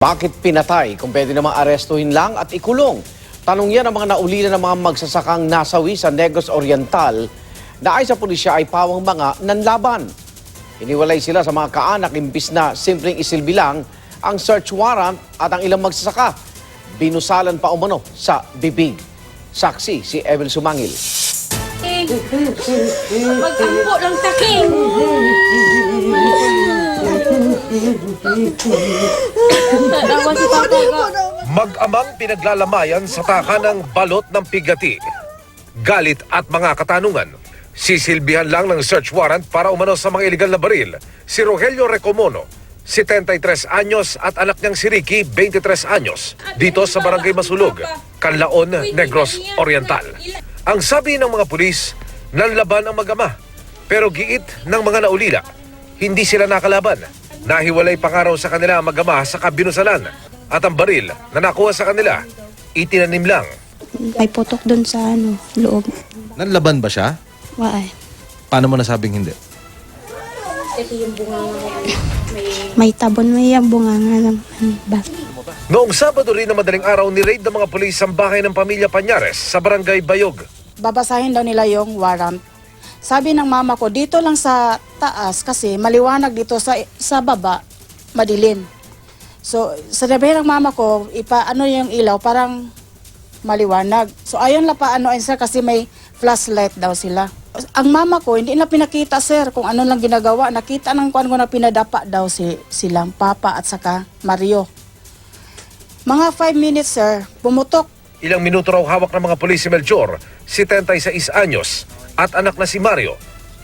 Bakit pinatay kung pwede namang arestuhin lang at ikulong? Tanong yan ang mga naulila ng mga magsasakang nasawi sa Negros Oriental na ay sa pulisya ay pawang mga nanlaban. Iniwalay sila sa mga kaanak imbis na simpleng isilbi lang ang search warrant at ang ilang magsasaka. Binusalan pa umano sa bibig. Saksi si Evel Sumangil. Magtampo lang taking. Mag-amang pinaglalamayan sa taka ng balot ng pigati. Galit at mga katanungan. Sisilbihan lang ng search warrant para umano sa mga iligal na baril si Rogelio Recomono, 73 anyos at anak niyang si Ricky, 23 anyos, dito sa Barangay Masulog, Canlaon, Negros Oriental. Ang sabi ng mga pulis, nanlaban ang mag-ama, pero giit ng mga naulila, hindi sila nakalaban. Nahiwalay pa nga raw sa kanila ang mag-ama sa kabinusalan at ang baril na nakuha sa kanila, itinanim lang. May putok doon sa loob. Nanlaban ba siya? Waay. Paano mo nasabing hindi? May tabon, may bunga nga lang. Noong Sabado rin na madaling araw, ni-raid ng mga pulis ang bahay ng pamilya Pañares sa Barangay Bayog. Babasahin daw nila yung warrant. Sabi ng mama ko, dito lang sa taas kasi maliwanag dito sa baba, madilim. So, sabi ng mama ko, ipaano yung ilaw, parang maliwanag. So, ayun lang paanoin sir kasi may flashlight daw sila. Ang mama ko, hindi na pinakita sir kung ano lang ginagawa. Nakita ng kuan ko na pinadapa daw silang papa at saka Mario. Mga 5 minutes sir, bumutok. Ilang minuto raw hawak ng mga pulis si Melchor, 76 anyos, at anak na si Mario.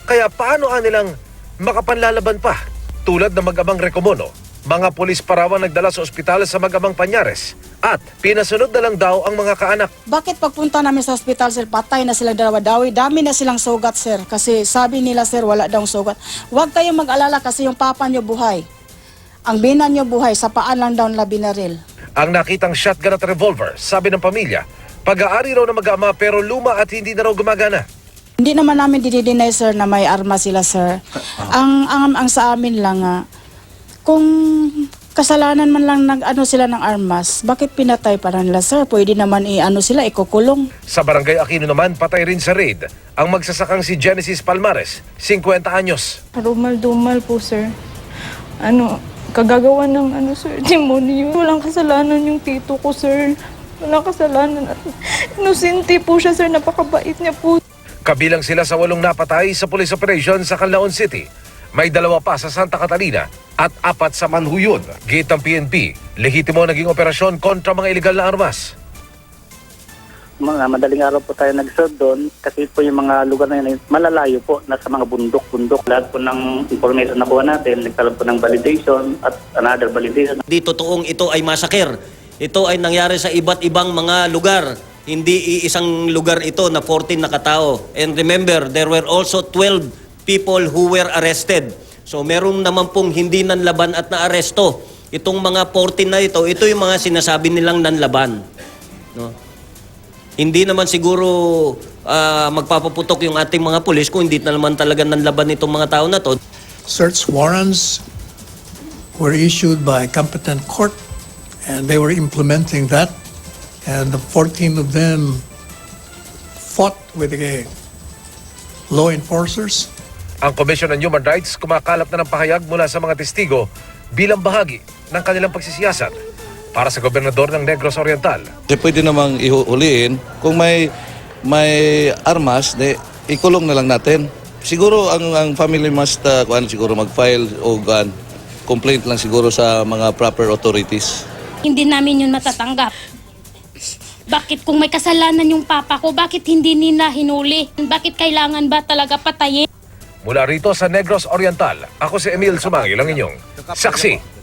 Kaya paano nilang makapanlalaban pa? Tulad ng mag-amang Recomono, mga pulis parawan nagdala sa ospital sa mag-amang Pañares at pinasunod na lang daw ang mga kaanak. Bakit pagpunta namin sa ospital sir, patay na silang dalawa daw, dami na silang sugat sir. Kasi sabi nila sir, wala daw sugat. Huwag kayong mag-alala kasi yung papa nyo buhay. Ang binan nyo buhay, sa paan lang daw nila binaril. Ang nakitang shotgun at revolver, sabi ng pamilya, pag-aari raw na mag-ama pero luma at hindi na raw gumagana. Hindi naman namin dinideny sir na may arma sila sir. Ang sa amin lang kung kasalanan man lang nag-ano sila ng armas, bakit pinatay pa nila sir? Pwede naman sila, ikukulong. Sa Barangay Aquino naman, patay rin sa raid ang magsasakang si Genesis Palmares, 50 anyos. Karumal-dumal po sir. Kagagawa ng sir, demonyo. Walang kasalanan yung tito ko sir. Walang kasalanan. Inosente po siya sir, napakabait niya po. Kabilang sila sa 8 napatay sa police operation sa Canlaon City. May 2 pa sa Santa Catalina at 4 sa Manhuyod. Gate ng PNP, lehitimo naging operasyon kontra mga iligal na armas. Madaling araw po tayo nag-serve doon kasi po yung mga lugar na yun malalayo po, nasa mga bundok-bundok. Lahat po ng information na kuha natin, nagkaroon po ng validation at another validation. Di totoong ito ay massacre. Ito ay nangyari sa iba't ibang mga lugar. Hindi iisang lugar ito na 14 na katao. And remember, there were also 12 people who were arrested. So meron naman pong hindi nanlaban at naaresto. Itong mga 14 na ito yung mga sinasabi nilang nanlaban. No? Hindi naman siguro magpapaputok yung ating mga pulis kung hindi na naman talaga nanlaban itong mga tao na to. Search warrants were issued by competent court and they were implementing that. And the 14 of them fought with the law enforcers. Ang Commission on Human Rights kumakalap na ng pahayag mula sa mga testigo bilang bahagi ng kanilang pagsisiyasat. Para sa gobernador ng Negros Oriental. Pwede namang ihuliin. Kung may armas, ikulong na lang natin. Siguro ang family must siguro mag-file o complaint lang siguro sa mga proper authorities. Hindi namin yun matatanggap. Bakit kung may kasalanan yung papa ko, bakit hindi nila hinuli? Bakit kailangan ba talaga patayin? Mula rito sa Negros Oriental, ako si Emil Sumangil, ang inyong saksi.